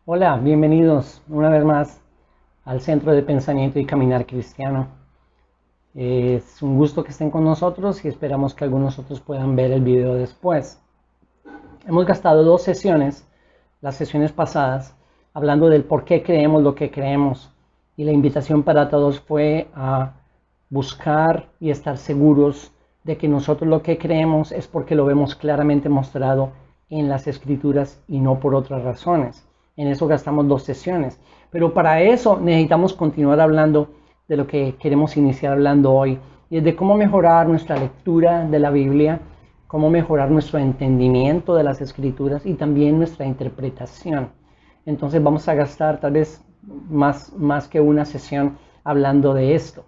Hola, bienvenidos una vez más al Centro de Pensamiento y Caminar Cristiano. Es un gusto que estén con nosotros y esperamos que algunos otros puedan ver el video después. Hemos gastado 2 sesiones, las sesiones pasadas, hablando del por qué creemos lo que creemos. Y la invitación para todos fue a buscar y estar seguros de que nosotros lo que creemos es porque lo vemos claramente mostrado en las Escrituras y no por otras razones. En eso gastamos 2 sesiones. Pero para eso necesitamos continuar hablando de lo que queremos iniciar hablando hoy. Y es de cómo mejorar nuestra lectura de la Biblia, cómo mejorar nuestro entendimiento de las Escrituras y también nuestra interpretación. Entonces vamos a gastar tal vez más que una sesión hablando de esto.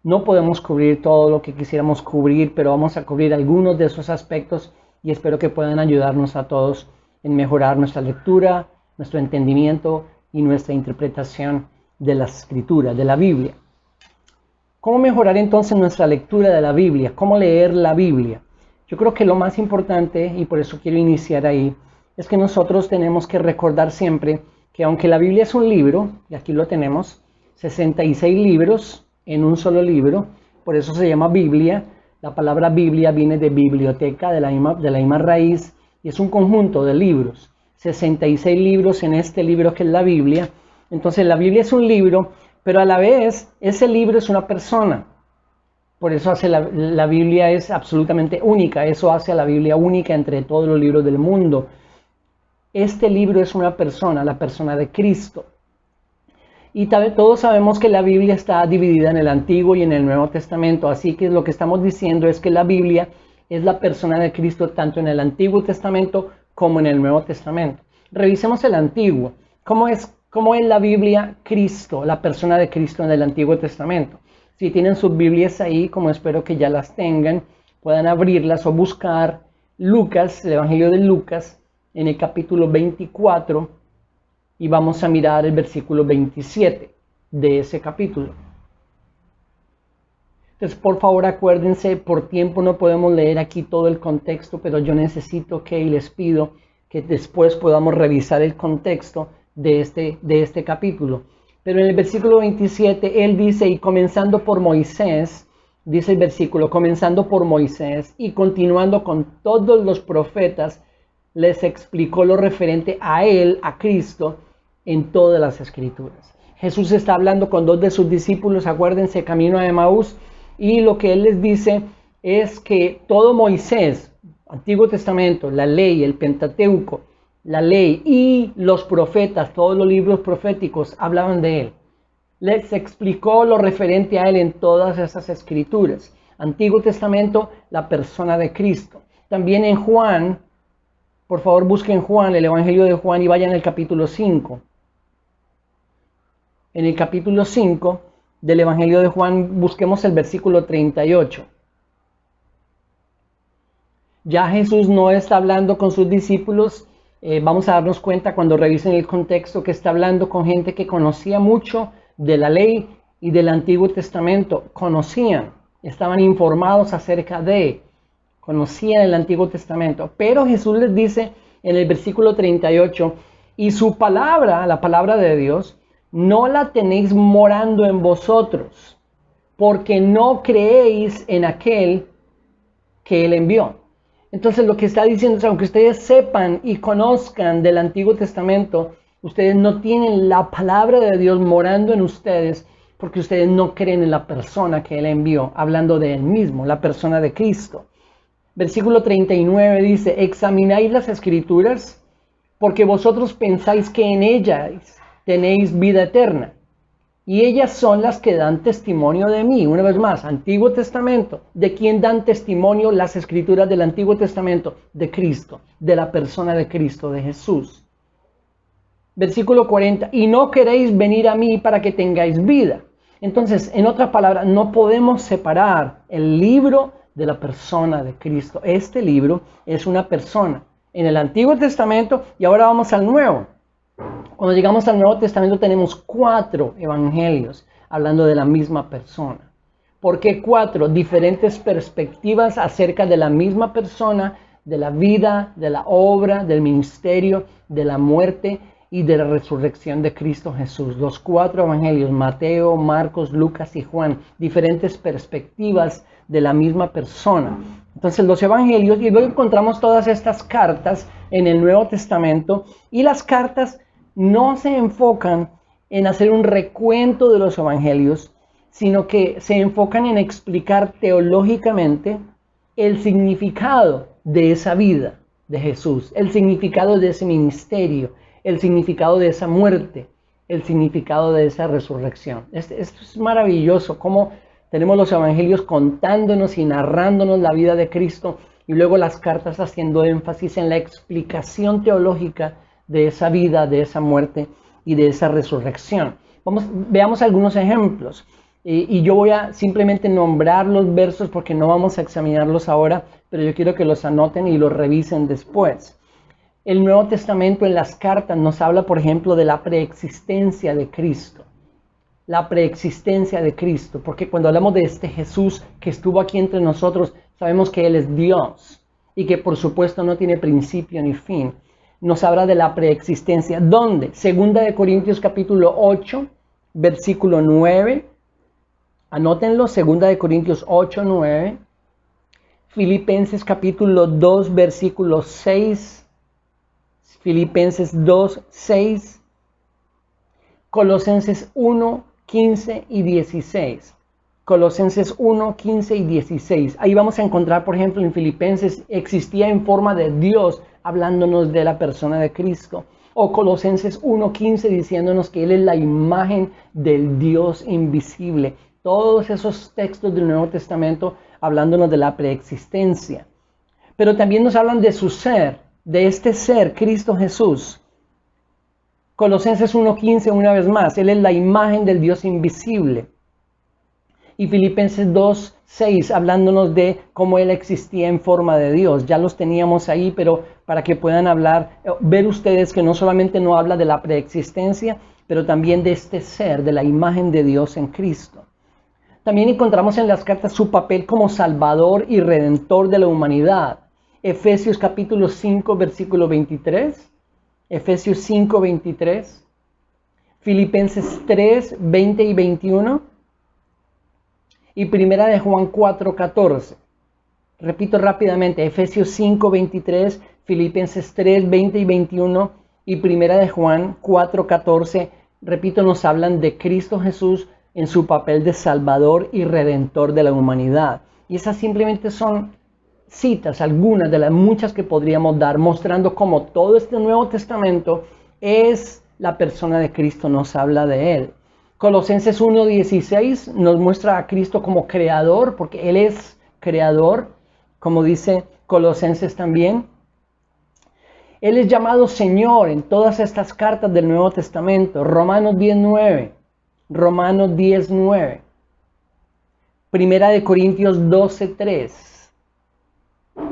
No podemos cubrir todo lo que quisiéramos cubrir, pero vamos a cubrir algunos de esos aspectos y espero que puedan ayudarnos a todos en mejorar nuestra lectura, nuestro entendimiento y nuestra interpretación de la Escritura, de la Biblia. ¿Cómo mejorar entonces nuestra lectura de la Biblia? ¿Cómo leer la Biblia? Yo creo que lo más importante, y por eso quiero iniciar ahí, es que nosotros tenemos que recordar siempre que aunque la Biblia es un libro, y aquí lo tenemos, 66 libros en un solo libro, por eso se llama Biblia. La palabra Biblia viene de biblioteca, de la misma raíz, y es un conjunto de libros. 66 libros en este libro que es la Biblia. Entonces la Biblia es un libro, pero a la vez ese libro es una persona. Por eso la Biblia es absolutamente única. Eso hace a la Biblia única entre todos los libros del mundo. Este libro es una persona, la persona de Cristo. Y todos sabemos que la Biblia está dividida en el Antiguo y en el Nuevo Testamento. Así que lo que estamos diciendo es que la Biblia es la persona de Cristo tanto en el Antiguo Testamento como en el Nuevo Testamento. Revisemos el Antiguo. ¿Cómo es la Biblia Cristo, la persona de Cristo en el Antiguo Testamento? Si tienen sus Biblias ahí, como espero que ya las tengan, puedan abrirlas o buscar Lucas, el Evangelio de Lucas, en el capítulo 24, y vamos a mirar el versículo 27 de ese capítulo. Entonces, por favor, acuérdense, por tiempo no podemos leer aquí todo el contexto, pero yo necesito y les pido que después podamos revisar el contexto de este capítulo. Pero en el versículo 27, él dice, y comenzando por Moisés, dice el versículo, comenzando por Moisés y continuando con todos los profetas, les explicó lo referente a él, a Cristo, en todas las Escrituras. Jesús está hablando con 2 de sus discípulos, acuérdense, camino a Emaús, y lo que él les dice es que todo Moisés, Antiguo Testamento, la ley, el Pentateuco, la ley y los profetas, todos los libros proféticos hablaban de él. Les explicó lo referente a él en todas esas escrituras. Antiguo Testamento, la persona de Cristo. También en Juan, por favor busquen Juan, el Evangelio de Juan, y vayan al capítulo 5. En el capítulo 5 del Evangelio de Juan, busquemos el versículo 38. Ya Jesús no está hablando con sus discípulos. Vamos a darnos cuenta cuando revisen el contexto que está hablando con gente que conocía mucho de la ley y del Antiguo Testamento. Conocían, estaban informados acerca conocían el Antiguo Testamento. Pero Jesús les dice en el versículo 38, y su palabra, la palabra de Dios, no la tenéis morando en vosotros, porque no creéis en aquel que él envió. Entonces lo que está diciendo es, aunque ustedes sepan y conozcan del Antiguo Testamento, ustedes no tienen la palabra de Dios morando en ustedes, porque ustedes no creen en la persona que él envió, hablando de él mismo, la persona de Cristo. Versículo 39 dice, examináis las Escrituras, porque vosotros pensáis que en ellas tenéis vida eterna, y ellas son las que dan testimonio de mí. Una vez más, Antiguo Testamento. ¿De quién dan testimonio las Escrituras del Antiguo Testamento? De Cristo, de la persona de Cristo, de Jesús. Versículo 40, y no queréis venir a mí para que tengáis vida. Entonces, en otras palabras, no podemos separar el libro de la persona de Cristo. Este libro es una persona en el Antiguo Testamento y ahora vamos al Nuevo. Cuando llegamos al Nuevo Testamento tenemos 4 evangelios hablando de la misma persona. ¿Por qué 4? Diferentes perspectivas acerca de la misma persona, de la vida, de la obra, del ministerio, de la muerte y de la resurrección de Cristo Jesús. Los 4 evangelios, Mateo, Marcos, Lucas y Juan, diferentes perspectivas de la misma persona. Entonces los evangelios, y luego encontramos todas estas cartas en el Nuevo Testamento, y las cartas no se enfocan en hacer un recuento de los evangelios, sino que se enfocan en explicar teológicamente el significado de esa vida de Jesús, el significado de ese ministerio, el significado de esa muerte, el significado de esa resurrección. Esto es maravilloso, cómo tenemos los evangelios contándonos y narrándonos la vida de Cristo, y luego las cartas haciendo énfasis en la explicación teológica de esa vida, de esa muerte y de esa resurrección. Veamos algunos ejemplos. Y yo voy a simplemente nombrar los versos porque no vamos a examinarlos ahora, pero yo quiero que los anoten y los revisen después. El Nuevo Testamento en las cartas nos habla, por ejemplo, de la preexistencia de Cristo. La preexistencia de Cristo, porque cuando hablamos de este Jesús que estuvo aquí entre nosotros, sabemos que Él es Dios y que por supuesto no tiene principio ni fin. Nos habla de la preexistencia. ¿Dónde? Segunda de Corintios capítulo 8, versículo 9. Anótenlo, 2 Corintios 8, 9. Filipenses capítulo 2, versículo 6. Filipenses 2, 6. Colosenses 1, 15 y 16. Colosenses 1, 15 y 16. Ahí vamos a encontrar, por ejemplo, en Filipenses, existía en forma de Dios, hablándonos de la persona de Cristo. O Colosenses 1, 15, diciéndonos que Él es la imagen del Dios invisible. Todos esos textos del Nuevo Testamento hablándonos de la preexistencia. Pero también nos hablan de su ser, de este ser, Cristo Jesús. Colosenses 1:15 una vez más, Él es la imagen del Dios invisible. Y Filipenses 2:6 hablándonos de cómo Él existía en forma de Dios. Ya los teníamos ahí, pero para que puedan ver ustedes que no solamente no habla de la preexistencia, pero también de este ser, de la imagen de Dios en Cristo. También encontramos en las cartas su papel como Salvador y Redentor de la humanidad. Efesios capítulo 5, versículo 23. Efesios 5, 23. Filipenses 3, 20 y 21. Y Primera de Juan 4, 14. Repito rápidamente, Efesios 5, 23, Filipenses 3, 20 y 21 y Primera de Juan 4, 14. Repito, nos hablan de Cristo Jesús en su papel de Salvador y Redentor de la humanidad. Y esas simplemente son citas, algunas de las muchas que podríamos dar, mostrando cómo todo este Nuevo Testamento es la persona de Cristo, nos habla de Él. Colosenses 1:16 nos muestra a Cristo como creador, porque Él es creador, como dice Colosenses también. Él es llamado Señor en todas estas cartas del Nuevo Testamento. Romanos 10:9. Romanos 10:9. Primera de Corintios 12:3.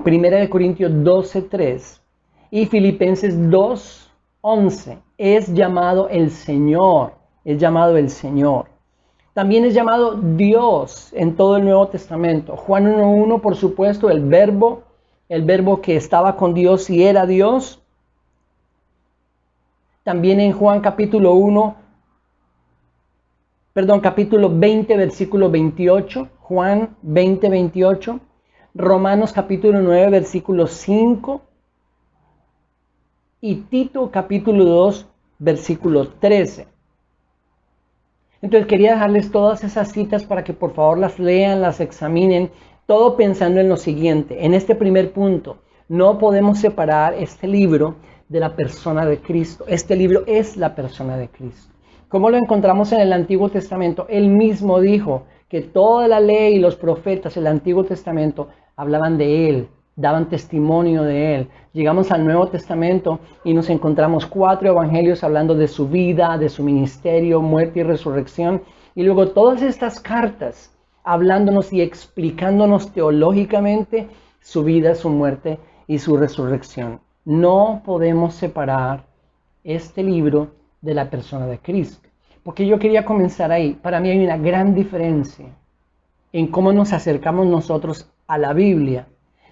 Primera de Corintios 12:3. Y Filipenses 2:11. Es llamado el Señor. Es llamado el Señor. También es llamado Dios en todo el Nuevo Testamento. Juan 1:1, por supuesto, el verbo que estaba con Dios y era Dios. También en Juan capítulo 20, versículo 28. Juan 20, 28. Romanos capítulo 9, versículo 5. Y Tito capítulo 2, versículo 13. Entonces quería dejarles todas esas citas para que por favor las lean, las examinen, todo pensando en lo siguiente. En este primer punto, no podemos separar este libro de la persona de Cristo. Este libro es la persona de Cristo. Como lo encontramos en el Antiguo Testamento, Él mismo dijo que toda la ley y los profetas del Antiguo Testamento hablaban de Él, daban testimonio de Él. Llegamos al Nuevo Testamento y nos encontramos 4 evangelios hablando de su vida, de su ministerio, muerte y resurrección. Y luego todas estas cartas hablándonos y explicándonos teológicamente su vida, su muerte y su resurrección. No podemos separar este libro de la persona de Cristo. Porque yo quería comenzar ahí. Para mí hay una gran diferencia en cómo nos acercamos nosotros a la Biblia.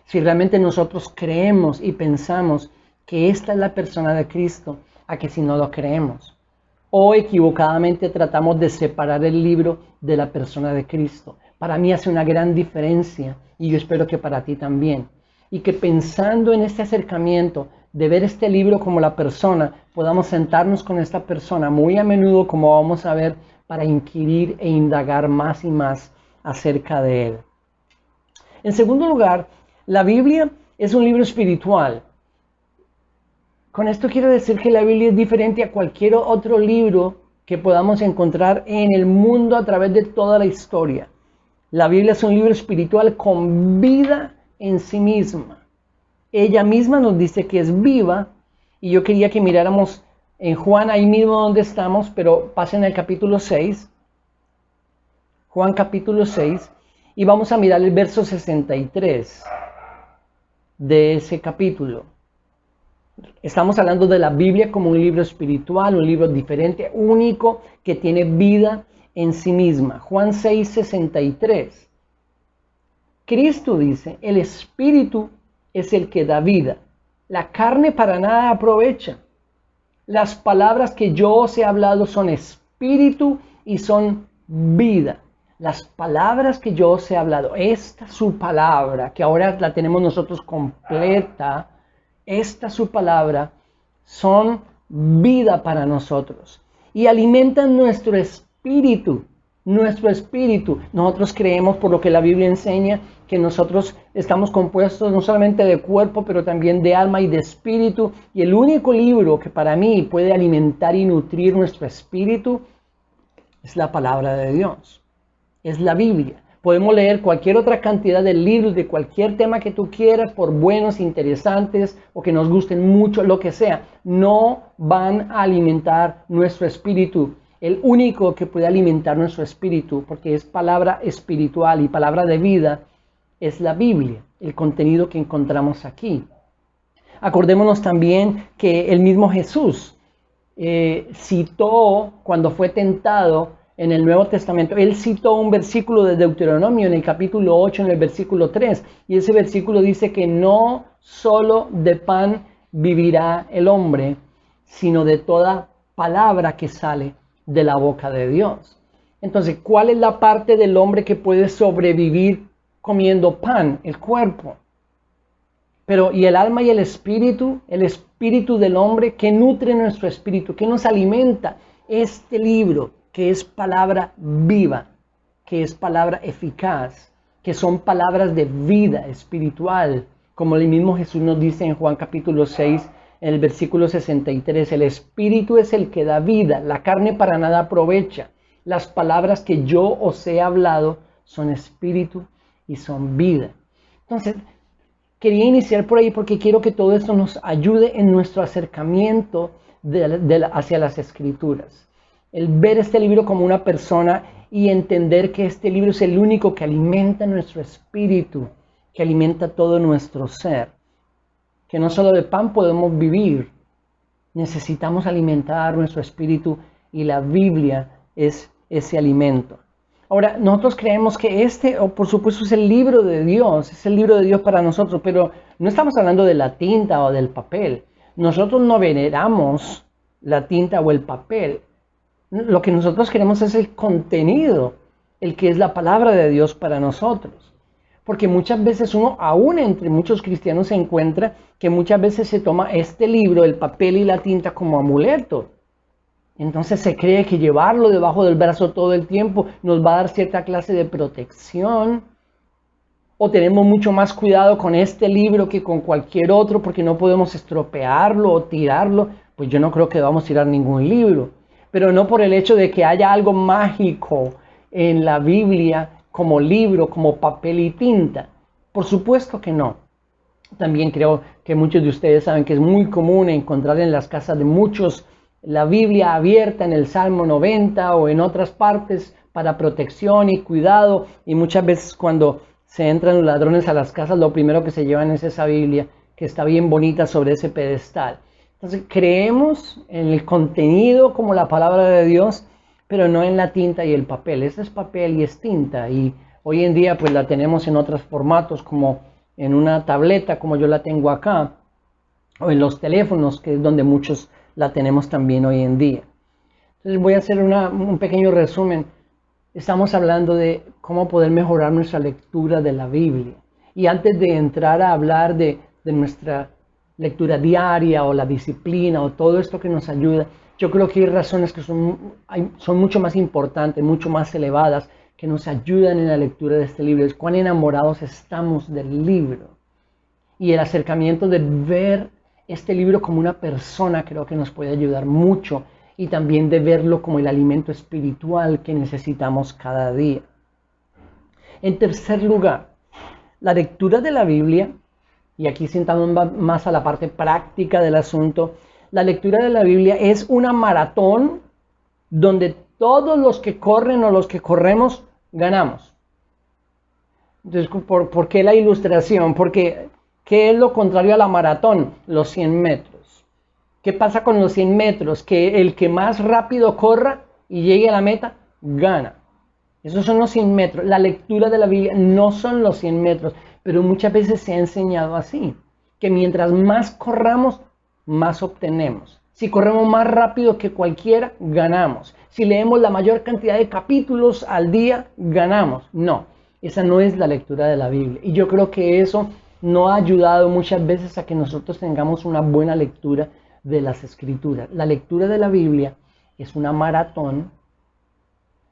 Si realmente nosotros creemos y pensamos que esta es la persona de Cristo, a que si no lo creemos. O equivocadamente tratamos de separar el libro de la persona de Cristo. Para mí hace una gran diferencia y yo espero que para ti también. Y que pensando en este acercamiento de ver este libro como la persona, podamos sentarnos con esta persona muy a menudo, como vamos a ver, para inquirir e indagar más y más acerca de él. En segundo lugar, la Biblia es un libro espiritual. Con esto quiero decir que la Biblia es diferente a cualquier otro libro que podamos encontrar en el mundo a través de toda la historia. La Biblia es un libro espiritual con vida en sí misma. Ella misma nos dice que es viva y yo quería que miráramos en Juan, ahí mismo donde estamos, pero pasen al capítulo 6. Juan capítulo 6 y vamos a mirar el verso 63 de ese capítulo. Estamos hablando de la Biblia como un libro espiritual, un libro diferente, único, que tiene vida en sí misma. Juan 6, 63. Cristo dice, el Espíritu es el que da vida. La carne para nada aprovecha. Las palabras que yo os he hablado son espíritu y son vida. Las palabras que yo os he hablado, esta su palabra, que ahora la tenemos nosotros completa, esta su palabra, son vida para nosotros y alimentan nuestro espíritu. Nuestro espíritu. Nosotros creemos, por lo que la Biblia enseña, que nosotros estamos compuestos no solamente de cuerpo, pero también de alma y de espíritu. Y el único libro que para mí puede alimentar y nutrir nuestro espíritu es la palabra de Dios. Es la Biblia. Podemos leer cualquier otra cantidad de libros de cualquier tema que tú quieras, por buenos, interesantes o que nos gusten mucho, lo que sea. No van a alimentar nuestro espíritu. El único que puede alimentar nuestro espíritu, porque es palabra espiritual y palabra de vida, es la Biblia, el contenido que encontramos aquí. Acordémonos también que el mismo Jesús citó, cuando fue tentado en el Nuevo Testamento, él citó un versículo de Deuteronomio en el capítulo 8, en el versículo 3, y ese versículo dice que no solo de pan vivirá el hombre, sino de toda palabra que sale de la boca de Dios. Entonces, ¿cuál es la parte del hombre que puede sobrevivir comiendo pan? El cuerpo. Pero, ¿y el alma y el espíritu? El espíritu del hombre, ¿qué nutre nuestro espíritu? ¿Qué nos alimenta? Este libro, que es palabra viva, que es palabra eficaz, que son palabras de vida espiritual, como el mismo Jesús nos dice en Juan capítulo 6, en el versículo 63, el espíritu es el que da vida, la carne para nada aprovecha. Las palabras que yo os he hablado son espíritu y son vida. Entonces, quería iniciar por ahí porque quiero que todo esto nos ayude en nuestro acercamiento hacia las Escrituras. El ver este libro como una persona y entender que este libro es el único que alimenta nuestro espíritu, que alimenta todo nuestro ser. Que no solo de pan podemos vivir, necesitamos alimentar nuestro espíritu y la Biblia es ese alimento. Ahora, nosotros creemos que por supuesto, es el libro de Dios, es el libro de Dios para nosotros, pero no estamos hablando de la tinta o del papel. Nosotros no veneramos la tinta o el papel. Lo que nosotros queremos es el contenido, el que es la palabra de Dios para nosotros. Porque muchas veces uno, aún entre muchos cristianos, se encuentra que muchas veces se toma este libro, el papel y la tinta, como amuleto. Entonces se cree que llevarlo debajo del brazo todo el tiempo nos va a dar cierta clase de protección. O tenemos mucho más cuidado con este libro que con cualquier otro porque no podemos estropearlo o tirarlo. Pues yo no creo que vamos a tirar ningún libro. Pero no por el hecho de que haya algo mágico en la Biblia como libro, como papel y tinta. Por supuesto que no. También creo que muchos de ustedes saben que es muy común encontrar en las casas de muchos la Biblia abierta en el Salmo 90 o en otras partes para protección y cuidado. Y muchas veces cuando se entran los ladrones a las casas, lo primero que se llevan es esa Biblia que está bien bonita sobre ese pedestal. Entonces creemos en el contenido como la palabra de Dios, pero no en la tinta y el papel. Este es papel y es tinta, y hoy en día pues la tenemos en otros formatos, como en una tableta como yo la tengo acá, o en los teléfonos, que es donde muchos la tenemos también hoy en día. Entonces voy a hacer un pequeño resumen. Estamos hablando de cómo poder mejorar nuestra lectura de la Biblia. Y antes de entrar a hablar de nuestra lectura diaria o la disciplina o todo esto que nos ayuda, yo creo que hay razones que son mucho más importantes, mucho más elevadas, que nos ayudan en la lectura de este libro. Es cuán enamorados estamos del libro. Y el acercamiento de ver este libro como una persona creo que nos puede ayudar mucho, y también de verlo como el alimento espiritual que necesitamos cada día. En tercer lugar, la lectura de la Biblia, y aquí sentamos más a la parte práctica del asunto, la lectura de la Biblia es una maratón donde todos los que corren o los que corremos ganamos. Entonces, ¿por qué la ilustración? Porque, ¿qué es lo contrario a la maratón? Los 100 metros. ¿Qué pasa con los 100 metros? Que el que más rápido corra y llegue a la meta, gana. Esos son los 100 metros. La lectura de la Biblia no son los 100 metros, pero muchas veces se ha enseñado así, que mientras más corramos, más obtenemos. Si corremos más rápido que cualquiera, ganamos. Si leemos la mayor cantidad de capítulos al día, ganamos. No, esa no es la lectura de la Biblia. Y yo creo que eso no ha ayudado muchas veces a que nosotros tengamos una buena lectura de las Escrituras. La lectura de la Biblia es una maratón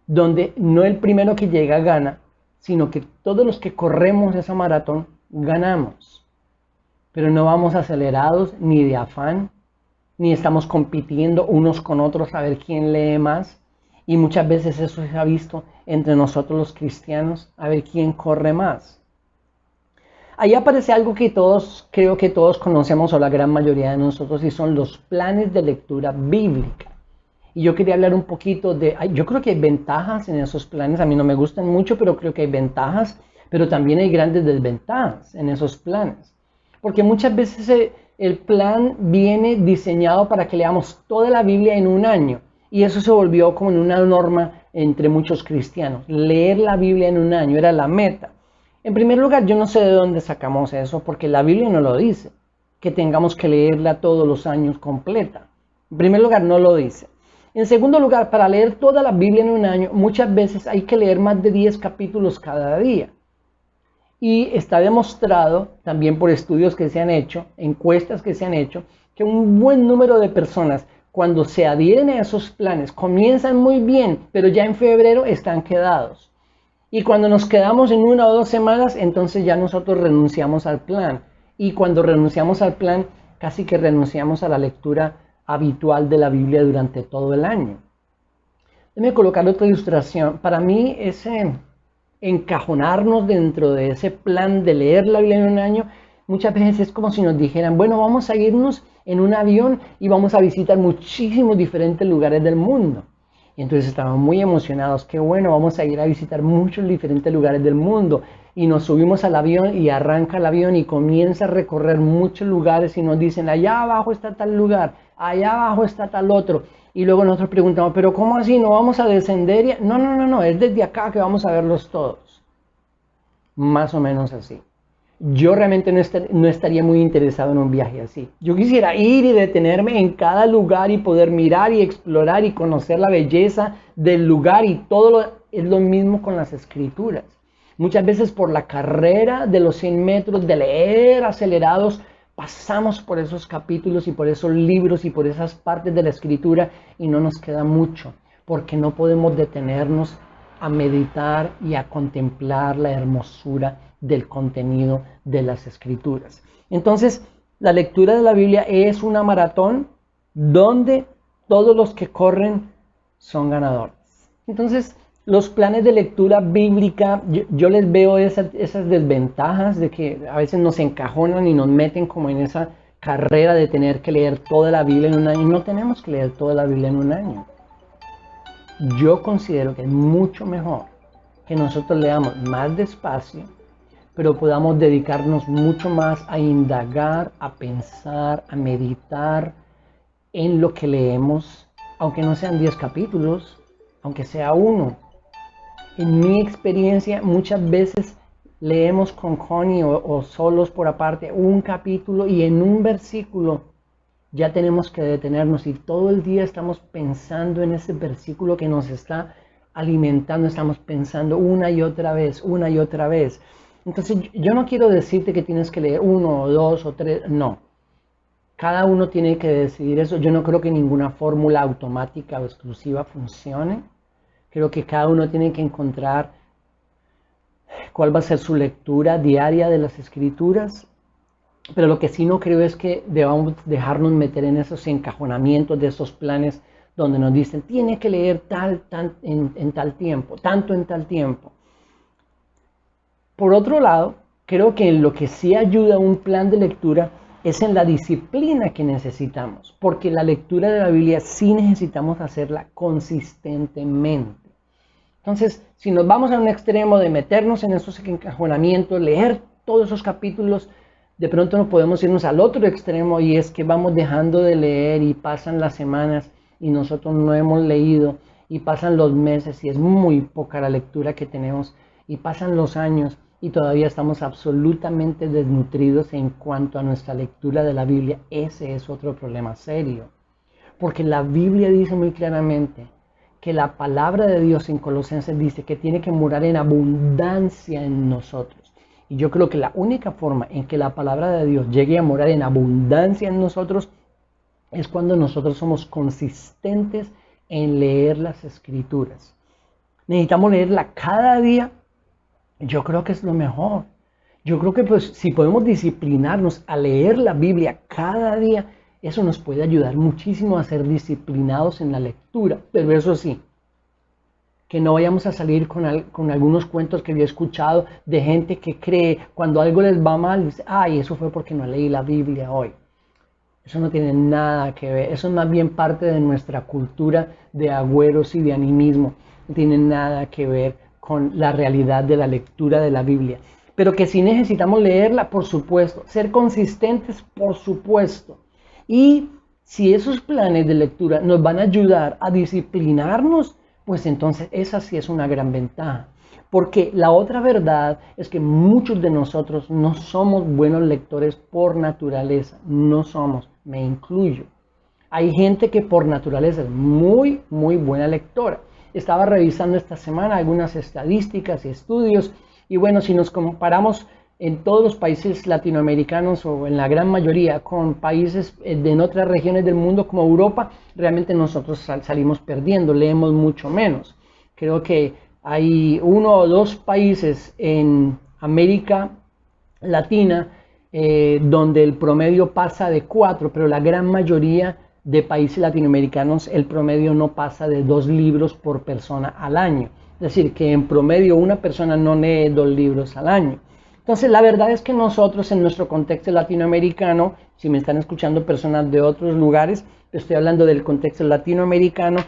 donde no el primero que llega gana, sino que todos los que corremos esa maratón ganamos. Pero no vamos acelerados ni de afán, ni estamos compitiendo unos con otros a ver quién lee más. Y muchas veces eso se ha visto entre nosotros los cristianos, a ver quién corre más. Ahí aparece algo que creo que todos conocemos, o la gran mayoría de nosotros, y son los planes de lectura bíblica. Y yo quería hablar un poquito yo creo que hay ventajas en esos planes. A mí no me gustan mucho, pero creo que hay ventajas, pero también hay grandes desventajas en esos planes. Porque muchas veces el plan viene diseñado para que leamos toda la Biblia en un año. Y eso se volvió como en una norma entre muchos cristianos. Leer la Biblia en un año era la meta. En primer lugar, yo no sé de dónde sacamos eso, porque la Biblia no lo dice, que tengamos que leerla todos los años completa. En primer lugar, no lo dice. En segundo lugar, para leer toda la Biblia en un año, muchas veces hay que leer más de 10 capítulos cada día. Y está demostrado también por estudios que se han hecho, encuestas que se han hecho, que un buen número de personas, cuando se adhieren a esos planes, comienzan muy bien, pero ya en febrero están quedados. Y cuando nos quedamos en 1 o 2 semanas, entonces ya nosotros renunciamos al plan. Y cuando renunciamos al plan, casi que renunciamos a la lectura habitual de la Biblia durante todo el año. Déjame colocar otra ilustración. Para mí, ese encajonarnos dentro de ese plan de leer la Biblia en un año, muchas veces es como si nos dijeran, bueno, vamos a irnos en un avión y vamos a visitar muchísimos diferentes lugares del mundo. Y entonces estamos muy emocionados, qué bueno, vamos a ir a visitar muchos diferentes lugares del mundo. Y nos subimos al avión y arranca el avión y comienza a recorrer muchos lugares y nos dicen, allá abajo está tal lugar, allá abajo está tal otro. Y luego nosotros preguntamos, pero ¿cómo así? ¿No vamos a descender? No, es desde acá que vamos a verlos todos. Más o menos así. Yo realmente no estaría muy interesado en un viaje así. Yo quisiera ir y detenerme en cada lugar y poder mirar y explorar y conocer la belleza del lugar, y es lo mismo con las Escrituras. Muchas veces por la carrera de los 100 metros, de leer acelerados, pasamos por esos capítulos y por esos libros y por esas partes de la Escritura y no nos queda mucho, porque no podemos detenernos a meditar y a contemplar la hermosura del contenido de las Escrituras. Entonces, la lectura de la Biblia es una maratón donde todos los que corren son ganadores. Entonces, los planes de lectura bíblica, yo les veo esas desventajas de que a veces nos encajonan y nos meten como en esa carrera de tener que leer toda la Biblia en un año. No tenemos que leer toda la Biblia en un año. Yo considero que es mucho mejor que nosotros leamos más despacio, pero podamos dedicarnos mucho más a indagar, a pensar, a meditar en lo que leemos, aunque no sean 10 capítulos, aunque sea uno. En mi experiencia, muchas veces leemos con Connie o solos por aparte un capítulo y en un versículo ya tenemos que detenernos y todo el día estamos pensando en ese versículo que nos está alimentando, estamos pensando una y otra vez, una y otra vez. Entonces yo no quiero decirte que tienes que leer 1 o 2 o 3, no. Cada uno tiene que decidir eso. Yo no creo que ninguna fórmula automática o exclusiva funcione. Creo que cada uno tiene que encontrar cuál va a ser su lectura diaria de las Escrituras. Pero lo que sí no creo es que debamos dejarnos meter en esos encajonamientos de esos planes donde nos dicen, tiene que leer en tal tiempo, tanto en tal tiempo. Por otro lado, creo que en lo que sí ayuda a un plan de lectura es en la disciplina que necesitamos, porque la lectura de la Biblia sí necesitamos hacerla consistentemente. Entonces, si nos vamos a un extremo de meternos en esos encajonamientos, leer todos esos capítulos, de pronto no podemos irnos al otro extremo y es que vamos dejando de leer y pasan las semanas y nosotros no hemos leído y pasan los meses y es muy poca la lectura que tenemos y pasan los años y todavía estamos absolutamente desnutridos en cuanto a nuestra lectura de la Biblia. Ese es otro problema serio, porque la Biblia dice muy claramente que la palabra de Dios en Colosenses dice que tiene que morar en abundancia en nosotros. Y yo creo que la única forma en que la palabra de Dios llegue a morar en abundancia en nosotros es cuando nosotros somos consistentes en leer las Escrituras. Necesitamos leerla cada día. Yo creo que es lo mejor. Yo creo que pues si podemos disciplinarnos a leer la Biblia cada día, eso nos puede ayudar muchísimo a ser disciplinados en la lectura. Pero eso sí, que no vayamos a salir con algunos cuentos que yo he escuchado de gente que cree cuando algo les va mal, dice, ay, eso fue porque no leí la Biblia hoy. Eso no tiene nada que ver. Eso es más bien parte de nuestra cultura de agüeros y de animismo. No tiene nada que ver con la realidad de la lectura de la Biblia. Pero que sí necesitamos leerla, por supuesto. Ser consistentes, por supuesto. Y si esos planes de lectura nos van a ayudar a disciplinarnos, pues entonces esa sí es una gran ventaja. Porque la otra verdad es que muchos de nosotros no somos buenos lectores por naturaleza. No somos, me incluyo. Hay gente que por naturaleza es muy, muy buena lectora. Estaba revisando esta semana algunas estadísticas y estudios. Y bueno, si nos comparamos en todos los países latinoamericanos o en la gran mayoría con países en otras regiones del mundo como Europa, realmente nosotros salimos perdiendo, leemos mucho menos. Creo que hay 1 o 2 países en América Latina donde el promedio pasa de 4, pero la gran mayoría de países latinoamericanos el promedio no pasa de 2 libros por persona al año. Es decir, que en promedio una persona no lee 2 libros al año. Entonces, la verdad es que nosotros en nuestro contexto latinoamericano, si me están escuchando personas de otros lugares, estoy hablando del contexto latinoamericano,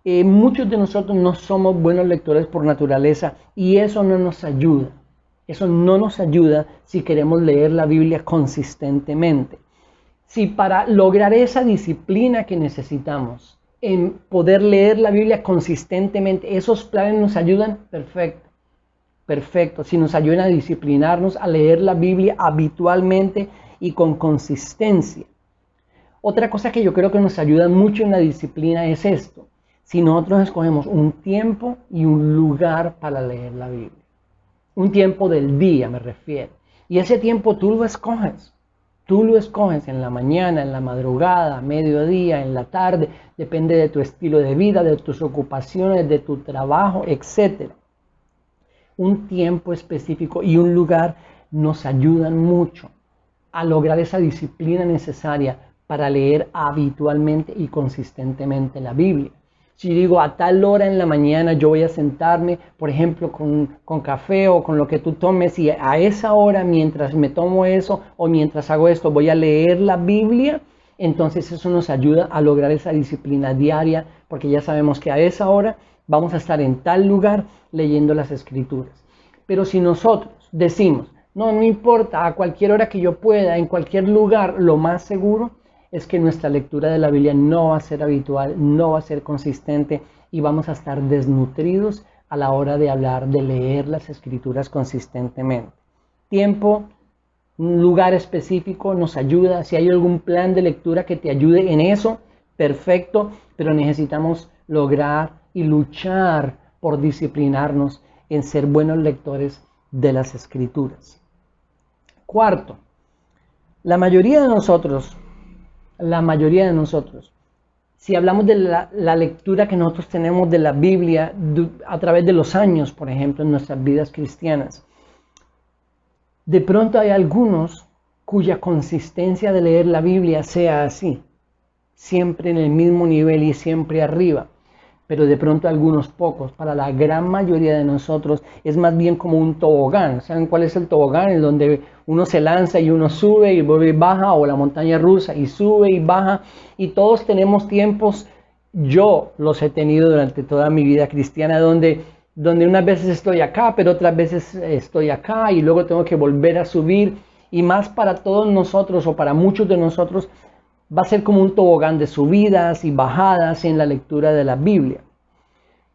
muchos de nosotros no somos buenos lectores por naturaleza y eso no nos ayuda. Eso no nos ayuda si queremos leer la Biblia consistentemente. Si para lograr esa disciplina que necesitamos, en poder leer la Biblia consistentemente, esos planes nos ayudan, perfecto. Perfecto, si nos ayudan a disciplinarnos, a leer la Biblia habitualmente y con consistencia. Otra cosa que yo creo que nos ayuda mucho en la disciplina es esto. Si nosotros escogemos un tiempo y un lugar para leer la Biblia. Un tiempo del día me refiero. Y ese tiempo tú lo escoges. Tú lo escoges en la mañana, en la madrugada, a mediodía, en la tarde. Depende de tu estilo de vida, de tus ocupaciones, de tu trabajo, etc. Un tiempo específico y un lugar nos ayudan mucho a lograr esa disciplina necesaria para leer habitualmente y consistentemente la Biblia. Si digo a tal hora en la mañana yo voy a sentarme, por ejemplo, con café o con lo que tú tomes y a esa hora mientras me tomo eso o mientras hago esto voy a leer la Biblia, entonces eso nos ayuda a lograr esa disciplina diaria porque ya sabemos que a esa hora vamos a estar en tal lugar leyendo las Escrituras. Pero si nosotros decimos, no importa, a cualquier hora que yo pueda, en cualquier lugar, lo más seguro es que nuestra lectura de la Biblia no va a ser habitual, no va a ser consistente y vamos a estar desnutridos a la hora de hablar, de leer las Escrituras consistentemente. Tiempo, un lugar específico nos ayuda. Si hay algún plan de lectura que te ayude en eso, perfecto, pero necesitamos lograr y luchar por disciplinarnos en ser buenos lectores de las Escrituras. Cuarto, la mayoría de nosotros, si hablamos de la lectura que nosotros tenemos de la Biblia a través de los años, por ejemplo, en nuestras vidas cristianas, de pronto hay algunos cuya consistencia de leer la Biblia sea así, siempre en el mismo nivel y siempre arriba, pero de pronto algunos pocos. Para la gran mayoría de nosotros es más bien como un tobogán. ¿Saben cuál es el tobogán? En donde uno se lanza y uno sube y vuelve y baja, o la montaña rusa y sube y baja, y todos tenemos tiempos. Yo los he tenido durante toda mi vida cristiana, donde unas veces estoy acá, pero otras veces estoy acá y luego tengo que volver a subir. Y más para todos nosotros, o para muchos de nosotros, va a ser como un tobogán de subidas y bajadas en la lectura de la Biblia.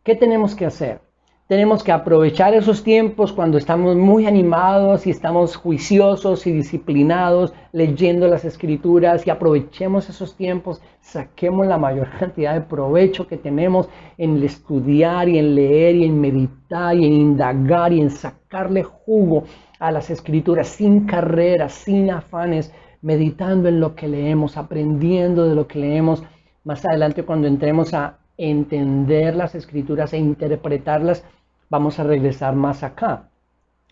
¿Qué tenemos que hacer? Tenemos que aprovechar esos tiempos cuando estamos muy animados y estamos juiciosos y disciplinados leyendo las Escrituras, y aprovechemos esos tiempos, saquemos la mayor cantidad de provecho que tenemos en el estudiar y en leer y en meditar y en indagar y en sacarle jugo a las Escrituras sin carreras, sin afanes, meditando en lo que leemos, aprendiendo de lo que leemos. Más adelante, cuando entremos a entender las Escrituras e interpretarlas, vamos a regresar más acá.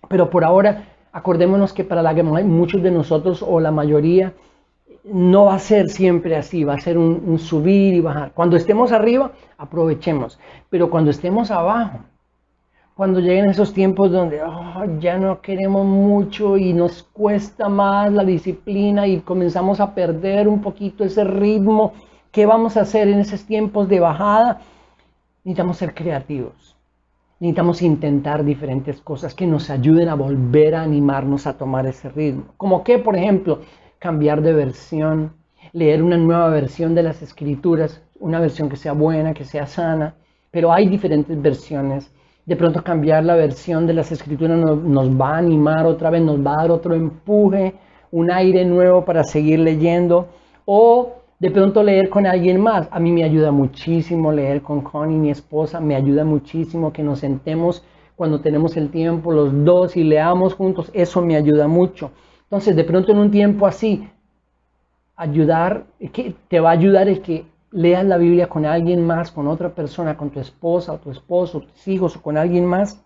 Pero por ahora, acordémonos que para muchos de nosotros, o la mayoría, no va a ser siempre así, va a ser un subir y bajar. Cuando estemos arriba, aprovechemos, pero cuando estemos abajo, cuando lleguen esos tiempos donde ya no queremos mucho y nos cuesta más la disciplina y comenzamos a perder un poquito ese ritmo, ¿qué vamos a hacer en esos tiempos de bajada? Necesitamos ser creativos. Necesitamos intentar diferentes cosas que nos ayuden a volver a animarnos a tomar ese ritmo. Como que, por ejemplo, cambiar de versión, leer una nueva versión de las Escrituras, una versión que sea buena, que sea sana, pero hay diferentes versiones. De pronto cambiar la versión de las Escrituras nos va a animar otra vez, nos va a dar otro empuje, un aire nuevo para seguir leyendo. O de pronto leer con alguien más. A mí me ayuda muchísimo leer con Connie, mi esposa. Me ayuda muchísimo que nos sentemos cuando tenemos el tiempo los dos y leamos juntos. Eso me ayuda mucho. Entonces, de pronto en un tiempo así, te va a ayudar el que leas la Biblia con alguien más, con otra persona, con tu esposa o tu esposo, tus hijos o con alguien más.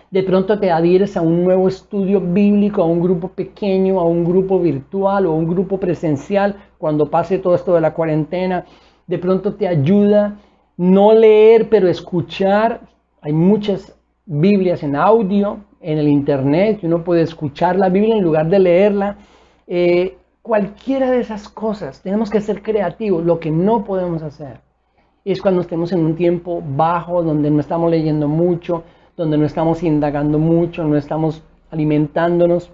De pronto te adhieres a un nuevo estudio bíblico, a un grupo pequeño, a un grupo virtual o a un grupo presencial cuando pase todo esto de la cuarentena. De pronto te ayuda no leer, pero escuchar. Hay muchas Biblias en audio, en el internet, que uno puede escuchar la Biblia en lugar de leerla. Cualquiera de esas cosas, tenemos que ser creativos. Lo que no podemos hacer es cuando estemos en un tiempo bajo, donde no estamos leyendo mucho, donde no estamos indagando mucho, no estamos alimentándonos,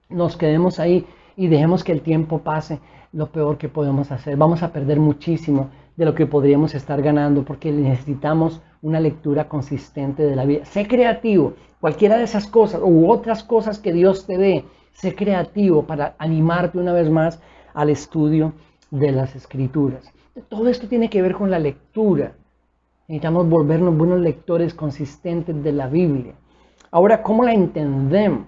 nos quedemos ahí y dejemos que el tiempo pase. Lo peor que podemos hacer, vamos a perder muchísimo de lo que podríamos estar ganando, porque necesitamos una lectura consistente de la vida. Sé creativo, cualquiera de esas cosas u otras cosas que Dios te dé, sé creativo para animarte una vez más al estudio de las Escrituras. Todo esto tiene que ver con la lectura. Necesitamos volvernos buenos lectores consistentes de la Biblia. Ahora, ¿cómo la entendemos?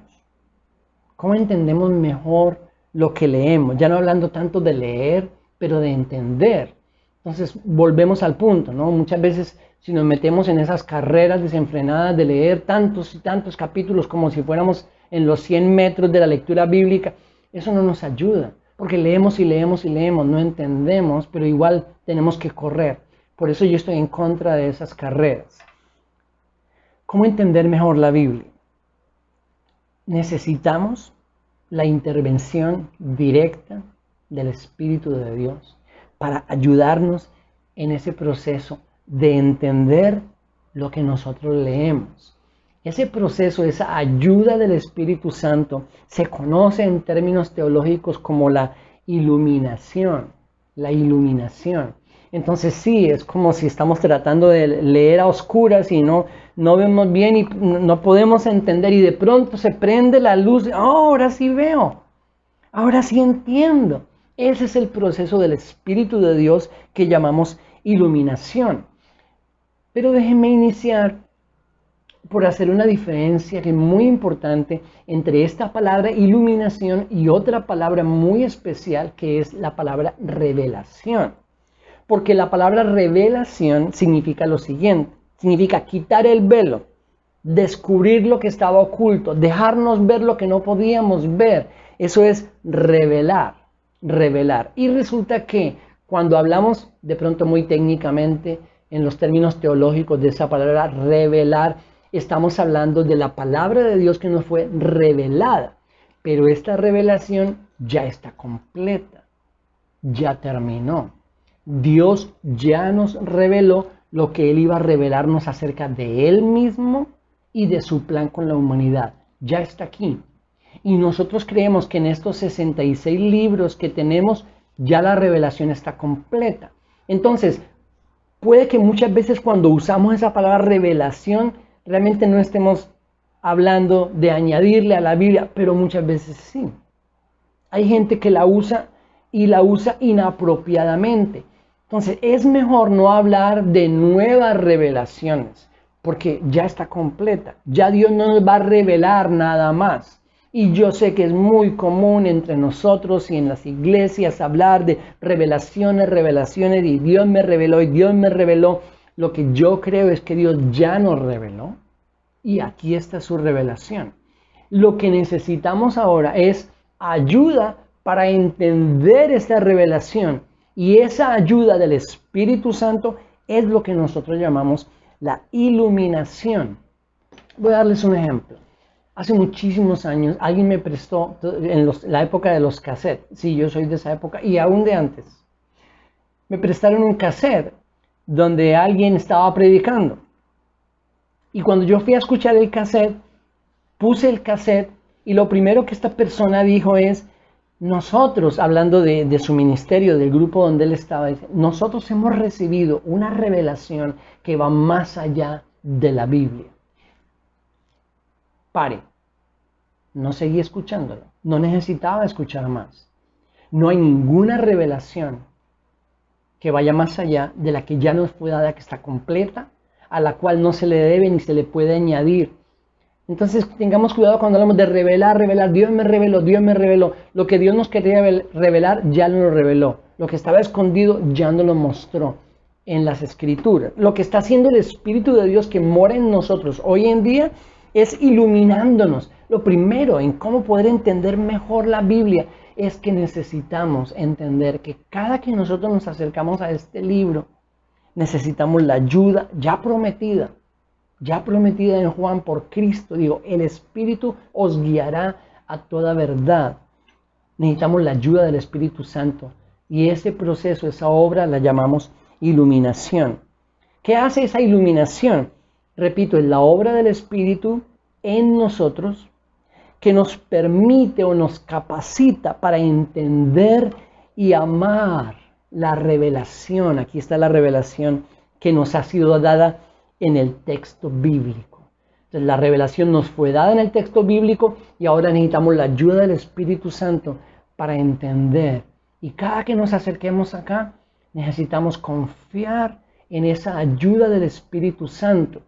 ¿Cómo entendemos mejor lo que leemos? Ya no hablando tanto de leer, pero de entender. Entonces, volvemos al punto, ¿no? Muchas veces, si nos metemos en esas carreras desenfrenadas de leer tantos y tantos capítulos como si fuéramos en los 100 metros de la lectura bíblica, eso no nos ayuda, porque leemos y leemos y leemos, no entendemos, pero igual tenemos que correr. Por eso yo estoy en contra de esas carreras. ¿Cómo entender mejor la Biblia? Necesitamos la intervención directa del Espíritu de Dios para ayudarnos en ese proceso de entender lo que nosotros leemos. Ese proceso, esa ayuda del Espíritu Santo, se conoce en términos teológicos como la iluminación. La iluminación. Entonces sí, es como si estamos tratando de leer a oscuras y no vemos bien y no podemos entender y de pronto se prende la luz. Oh, ahora sí veo, ahora sí entiendo. Ese es el proceso del Espíritu de Dios que llamamos iluminación. Pero déjenme iniciar por hacer una diferencia que es muy importante entre esta palabra iluminación y otra palabra muy especial que es la palabra revelación. Porque la palabra revelación significa lo siguiente, significa quitar el velo, descubrir lo que estaba oculto, dejarnos ver lo que no podíamos ver. Eso es revelar, revelar. Y resulta que cuando hablamos de pronto muy técnicamente en los términos teológicos de esa palabra revelar, estamos hablando de la palabra de Dios que nos fue revelada. Pero esta revelación ya está completa, ya terminó. Dios ya nos reveló lo que Él iba a revelarnos acerca de Él mismo y de su plan con la humanidad. Ya está aquí. Y nosotros creemos que en estos 66 libros que tenemos, ya la revelación está completa. Entonces, puede que muchas veces cuando usamos esa palabra revelación, realmente no estemos hablando de añadirle a la Biblia, pero muchas veces sí. Hay gente que la usa y la usa inapropiadamente. Entonces, es mejor no hablar de nuevas revelaciones, porque ya está completa. Ya Dios no nos va a revelar nada más. Y yo sé que es muy común entre nosotros y en las iglesias hablar de revelaciones, revelaciones, y Dios me reveló y Dios me reveló. Lo que yo creo es que Dios ya nos reveló y aquí está su revelación. Lo que necesitamos ahora es ayuda para entender esta revelación. Y esa ayuda del Espíritu Santo es lo que nosotros llamamos la iluminación. Voy a darles un ejemplo. Hace muchísimos años alguien me prestó, en la época de los cassettes, sí, yo soy de esa época y aún de antes, me prestaron un cassette donde alguien estaba predicando. Y cuando yo fui a escuchar el cassette, puse el cassette y lo primero que esta persona dijo es, nosotros, hablando de su ministerio, del grupo donde él estaba, nosotros hemos recibido una revelación que va más allá de la Biblia. Pare, no seguí escuchándolo, no necesitaba escuchar más. No hay ninguna revelación que vaya más allá de la que ya nos fue dada, que está completa, a la cual no se le debe ni se le puede añadir. Entonces tengamos cuidado cuando hablamos de revelar, revelar. Dios me reveló, Dios me reveló. Lo que Dios nos quería revelar ya nos lo reveló. Lo que estaba escondido ya nos lo mostró en las Escrituras. Lo que está haciendo el Espíritu de Dios que mora en nosotros hoy en día es iluminándonos. Lo primero en cómo poder entender mejor la Biblia es que necesitamos entender que cada que nosotros nos acercamos a este libro, necesitamos la ayuda ya prometida en Juan por Cristo. Digo, el Espíritu os guiará a toda verdad. Necesitamos la ayuda del Espíritu Santo y ese proceso, esa obra la llamamos iluminación. ¿Qué hace esa iluminación? Repito, es la obra del Espíritu en nosotros que nos permite o nos capacita para entender y amar la revelación. Aquí está la revelación que nos ha sido dada en el texto bíblico. Entonces, la revelación nos fue dada en el texto bíblico y ahora necesitamos la ayuda del Espíritu Santo para entender. Y cada que nos acerquemos acá, necesitamos confiar en esa ayuda del Espíritu Santo.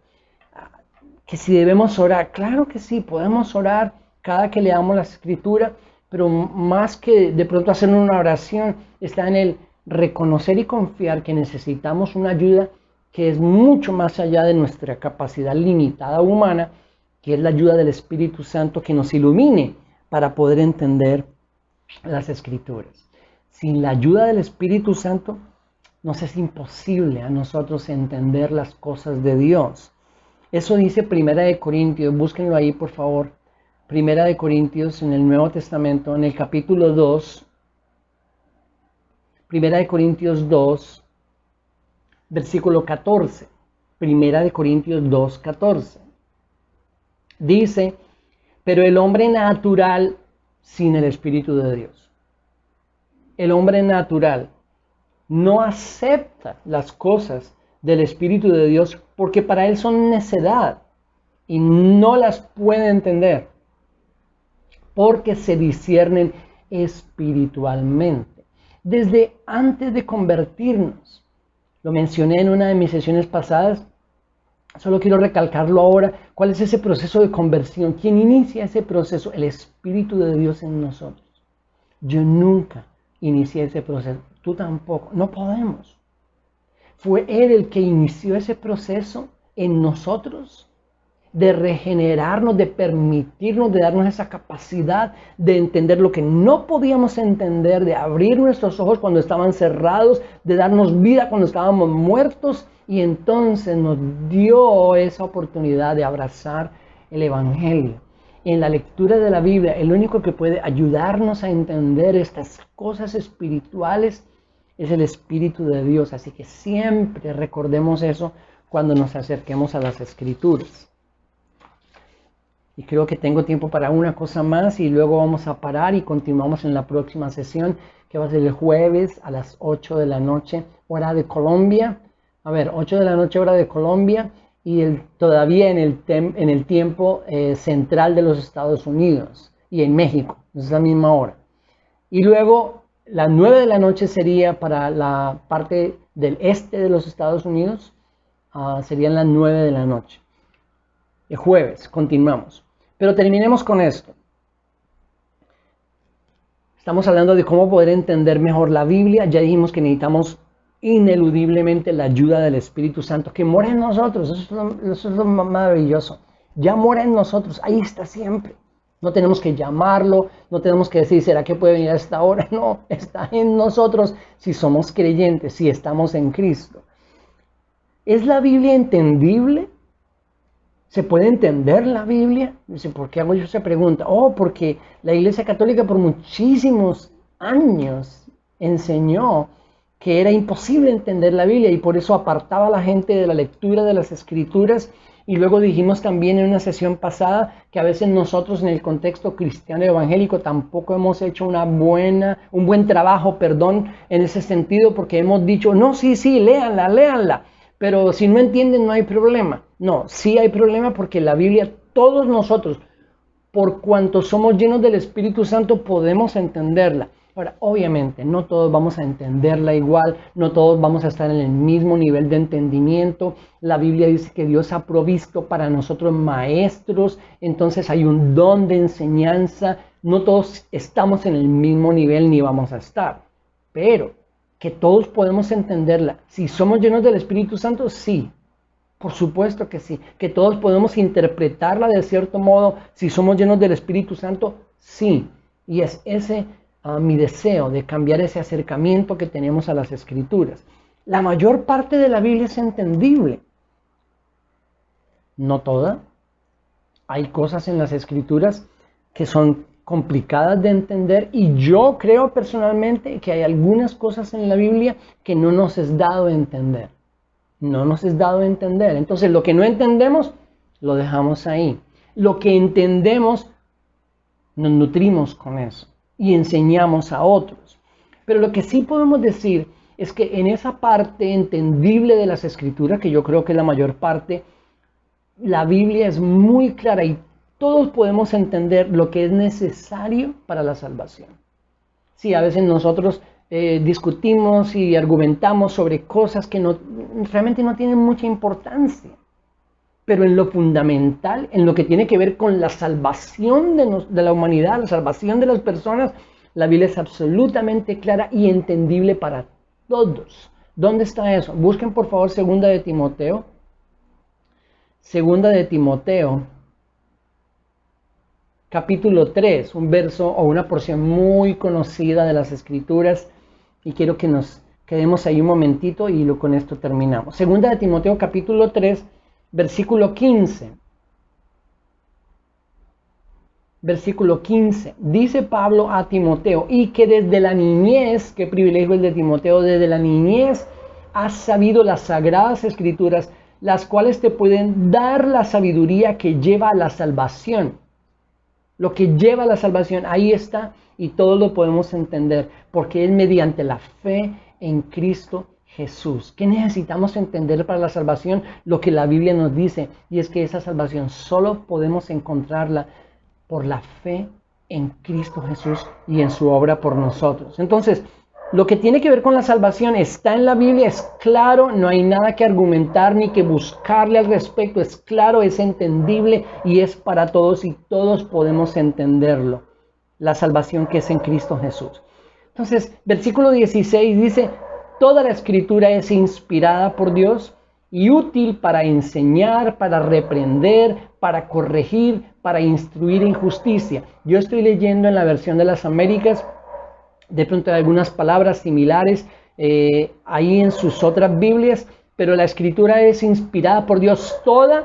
Que si debemos orar, claro que sí, podemos orar cada que leamos la Escritura, pero más que de pronto hacer una oración, está en el reconocer y confiar que necesitamos una ayuda que es mucho más allá de nuestra capacidad limitada humana, que es la ayuda del Espíritu Santo que nos ilumine para poder entender las Escrituras. Sin la ayuda del Espíritu Santo, nos es imposible a nosotros entender las cosas de Dios. Eso dice Primera de Corintios, búsquenlo ahí por favor. Primera de Corintios en el Nuevo Testamento, en el capítulo 2, Primera de Corintios 2, versículo 14. Primera de Corintios 2, 14. Dice, pero el hombre natural sin el Espíritu de Dios. El hombre natural. no acepta las cosas del Espíritu de Dios porque para él son necedad y no las puede entender porque se disciernen espiritualmente. Desde antes de convertirnos, lo mencioné en una de mis sesiones pasadas, solo quiero recalcarlo ahora. ¿Cuál es ese proceso de conversión? ¿Quién inicia ese proceso? El Espíritu de Dios en nosotros. Yo nunca inicié ese proceso. Tú tampoco. No podemos. Fue Él el que inició ese proceso en nosotros de regenerarnos, de permitirnos, de darnos esa capacidad de entender lo que no podíamos entender, de abrir nuestros ojos cuando estaban cerrados, de darnos vida cuando estábamos muertos, y entonces nos dio esa oportunidad de abrazar el Evangelio. En la lectura de la Biblia, el único que puede ayudarnos a entender estas cosas espirituales es el Espíritu de Dios. Así que siempre recordemos eso cuando nos acerquemos a las Escrituras. Y creo que tengo tiempo para una cosa más y luego vamos a parar y continuamos en la próxima sesión, que va a ser el jueves a las 8 de la noche, hora de Colombia. 8 de la noche, hora de Colombia, y todavía en el tiempo central de los Estados Unidos y en México, es la misma hora. Y luego las 9 de la noche sería para la parte del este de los Estados Unidos, serían las 9 de la noche. El jueves, continuamos. Pero terminemos con esto. Estamos hablando de cómo poder entender mejor la Biblia. Ya dijimos que necesitamos ineludiblemente la ayuda del Espíritu Santo, que mora en nosotros. Eso es lo maravilloso. Ya mora en nosotros, ahí está siempre. No tenemos que llamarlo, no tenemos que decir, ¿será que puede venir a esta hora? No, está en nosotros si somos creyentes, si estamos en Cristo. ¿Es la Biblia entendible? ¿Se puede entender la Biblia? Dice, ¿por qué hago yo esa pregunta? Porque la Iglesia Católica por muchísimos años enseñó que era imposible entender la Biblia y por eso apartaba a la gente de la lectura de las Escrituras. Y luego dijimos también en una sesión pasada que a veces nosotros en el contexto cristiano y evangélico tampoco hemos hecho un buen trabajo, en ese sentido, porque hemos dicho, no, sí, léanla, pero si no entienden no hay problema. No, sí hay problema porque la Biblia, todos nosotros, por cuanto somos llenos del Espíritu Santo, podemos entenderla. Ahora, obviamente, no todos vamos a entenderla igual, no todos vamos a estar en el mismo nivel de entendimiento. La Biblia dice que Dios ha provisto para nosotros maestros, entonces hay un don de enseñanza. No todos estamos en el mismo nivel ni vamos a estar, pero que todos podemos entenderla. Si somos llenos del Espíritu Santo, sí. Por supuesto que sí. Que todos podemos interpretarla de cierto modo. Si somos llenos del Espíritu Santo, sí. Y es ese mi deseo de cambiar ese acercamiento que tenemos a las Escrituras. La mayor parte de la Biblia es entendible. No toda. Hay cosas en las Escrituras que son complicadas de entender y yo creo personalmente que hay algunas cosas en la Biblia que no nos es dado a entender. No nos es dado a entender. Entonces lo que no entendemos lo dejamos ahí. Lo que entendemos nos nutrimos con eso y enseñamos a otros. Pero lo que sí podemos decir es que en esa parte entendible de las Escrituras, que yo creo que es la mayor parte, la Biblia es muy clara y todos podemos entender lo que es necesario para la salvación. Sí, a veces nosotros discutimos y argumentamos sobre cosas que realmente no tienen mucha importancia. Pero en lo fundamental, en lo que tiene que ver con la salvación de la humanidad, la salvación de las personas, la Biblia es absolutamente clara y entendible para todos. ¿Dónde está eso? Busquen por favor Segunda de Timoteo. Segunda de Timoteo, capítulo 3, un verso o una porción muy conocida de las Escrituras. Y quiero que nos quedemos ahí un momentito y con esto terminamos. Segunda de Timoteo, capítulo 3, versículo 15. Versículo 15. Dice Pablo a Timoteo, y que desde la niñez, qué privilegio el de Timoteo, desde la niñez has sabido las sagradas Escrituras, las cuales te pueden dar la sabiduría que lleva a la salvación. Lo que lleva a la salvación, ahí está, y todo lo podemos entender, porque es mediante la fe en Cristo Jesús. ¿Qué necesitamos entender para la salvación? Lo que la Biblia nos dice, y es que esa salvación solo podemos encontrarla por la fe en Cristo Jesús y en su obra por nosotros. Entonces, lo que tiene que ver con la salvación está en la Biblia, es claro, no hay nada que argumentar ni que buscarle al respecto, es claro, es entendible y es para todos y todos podemos entenderlo. La salvación que es en Cristo Jesús. Entonces, versículo 16 dice, toda la escritura es inspirada por Dios y útil para enseñar, para reprender, para corregir, para instruir en justicia. Yo estoy leyendo en la versión de las Américas, de pronto hay algunas palabras similares ahí en sus otras Biblias, pero la escritura es inspirada por Dios toda.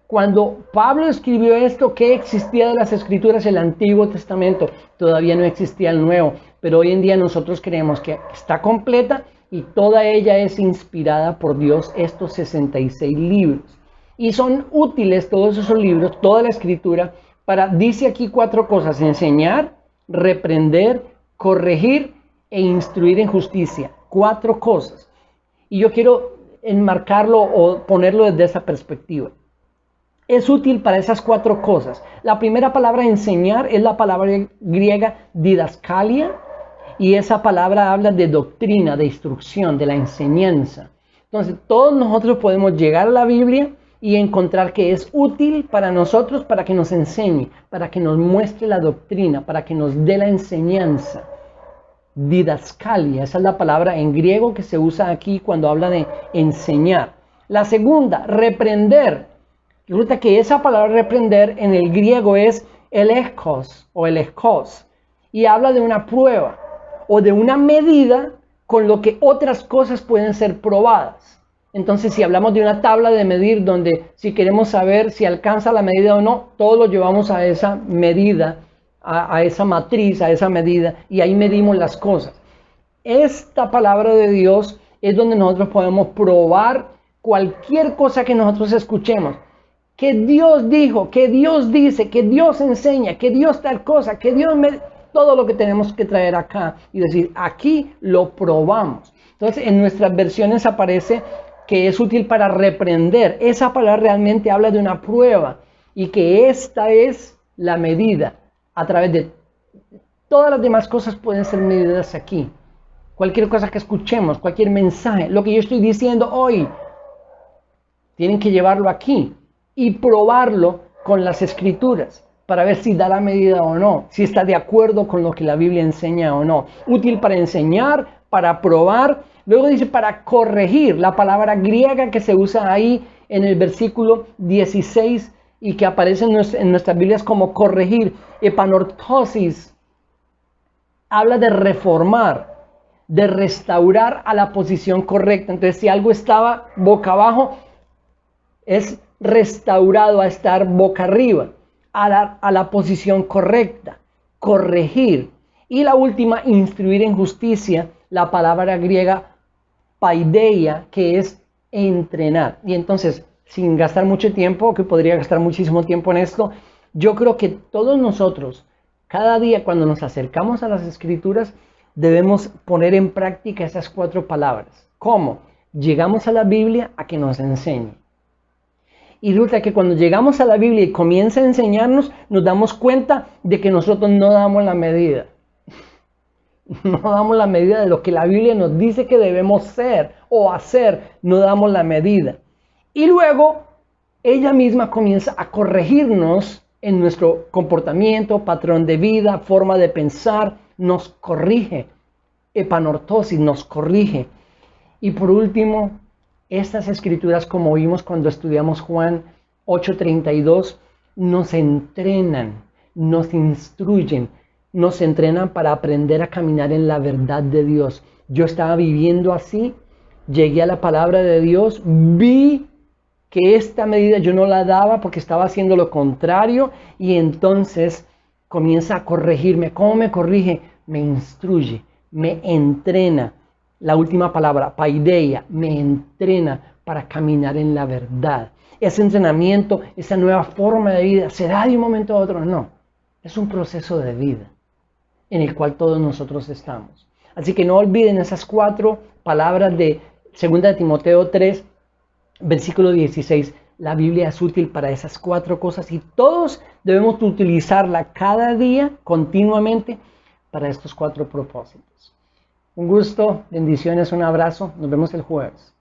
Cuando Pablo escribió esto, ¿qué existía de las escrituras? El Antiguo Testamento, todavía no existía el Nuevo, pero hoy en día nosotros creemos que está completa y toda ella es inspirada por Dios, estos 66 libros. Y son útiles todos esos libros, toda la escritura, dice aquí 4 cosas: enseñar, reprender, corregir e instruir en justicia. 4 cosas. Y yo quiero enmarcarlo o ponerlo desde esa perspectiva. Es útil para esas 4 cosas. La primera palabra enseñar es la palabra griega didaskalia, y esa palabra habla de doctrina, de instrucción, de la enseñanza. Entonces, todos nosotros podemos llegar a la Biblia y encontrar que es útil para nosotros, para que nos enseñe, para que nos muestre la doctrina, para que nos dé la enseñanza. Didaskalia, esa es la palabra en griego que se usa aquí cuando habla de enseñar. La segunda, reprender. Resulta que esa palabra reprender en el griego es elekos o elekos, y habla de una prueba o de una medida con lo que otras cosas pueden ser probadas. Entonces, si hablamos de una tabla de medir donde si queremos saber si alcanza la medida o no, todo lo llevamos a esa medida, a esa matriz, a esa medida, y ahí medimos las cosas. Esta palabra de Dios es donde nosotros podemos probar cualquier cosa que nosotros escuchemos. Que Dios dijo, que Dios dice, que Dios enseña, que Dios tal cosa, que Dios todo lo que tenemos que traer acá y decir, aquí lo probamos. Entonces, en nuestras versiones aparece que es útil para reprender. Esa palabra realmente habla de una prueba y que esta es la medida. A través de todas las demás cosas pueden ser medidas aquí. Cualquier cosa que escuchemos, cualquier mensaje, lo que yo estoy diciendo hoy, tienen que llevarlo aquí y probarlo con las escrituras para ver si da la medida o no, si está de acuerdo con lo que la Biblia enseña o no. Útil para enseñar, para probar. Luego dice para corregir, la palabra griega que se usa ahí en el versículo 16 y que aparece en nuestras Biblias como corregir, epanortosis, habla de reformar, de restaurar a la posición correcta. Entonces, si algo estaba boca abajo, es restaurado a estar boca arriba, a la posición correcta, corregir. Y la última, instruir en justicia, la palabra griega paideia, que es entrenar. Y entonces, sin gastar mucho tiempo, que podría gastar muchísimo tiempo en esto, yo creo que todos nosotros, cada día cuando nos acercamos a las escrituras, debemos poner en práctica esas 4 palabras. ¿Cómo? Llegamos a la Biblia a que nos enseñe. Y resulta que cuando llegamos a la Biblia y comienza a enseñarnos, nos damos cuenta de que nosotros no damos la medida. No damos la medida de lo que la Biblia nos dice que debemos ser o hacer. No damos la medida. Y luego, ella misma comienza a corregirnos en nuestro comportamiento, patrón de vida, forma de pensar. Nos corrige. Epanortosis nos corrige. Y por último, estas escrituras, como vimos cuando estudiamos Juan 8:32, nos entrenan, nos instruyen, nos entrenan para aprender a caminar en la verdad de Dios. Yo estaba viviendo así, llegué a la palabra de Dios, vi que esta medida yo no la daba porque estaba haciendo lo contrario y entonces comienza a corregirme. ¿Cómo me corrige? Me instruye, me entrena. La última palabra, paideia, me entrena para caminar en la verdad. Ese entrenamiento, esa nueva forma de vida, ¿se da de un momento a otro? No, es un proceso de vida en el cual todos nosotros estamos. Así que no olviden esas 4 palabras de 2 de Timoteo 3, versículo 16. La Biblia es útil para esas 4 cosas y todos debemos utilizarla cada día, continuamente, para estos 4 propósitos. Un gusto, bendiciones, un abrazo. Nos vemos el jueves.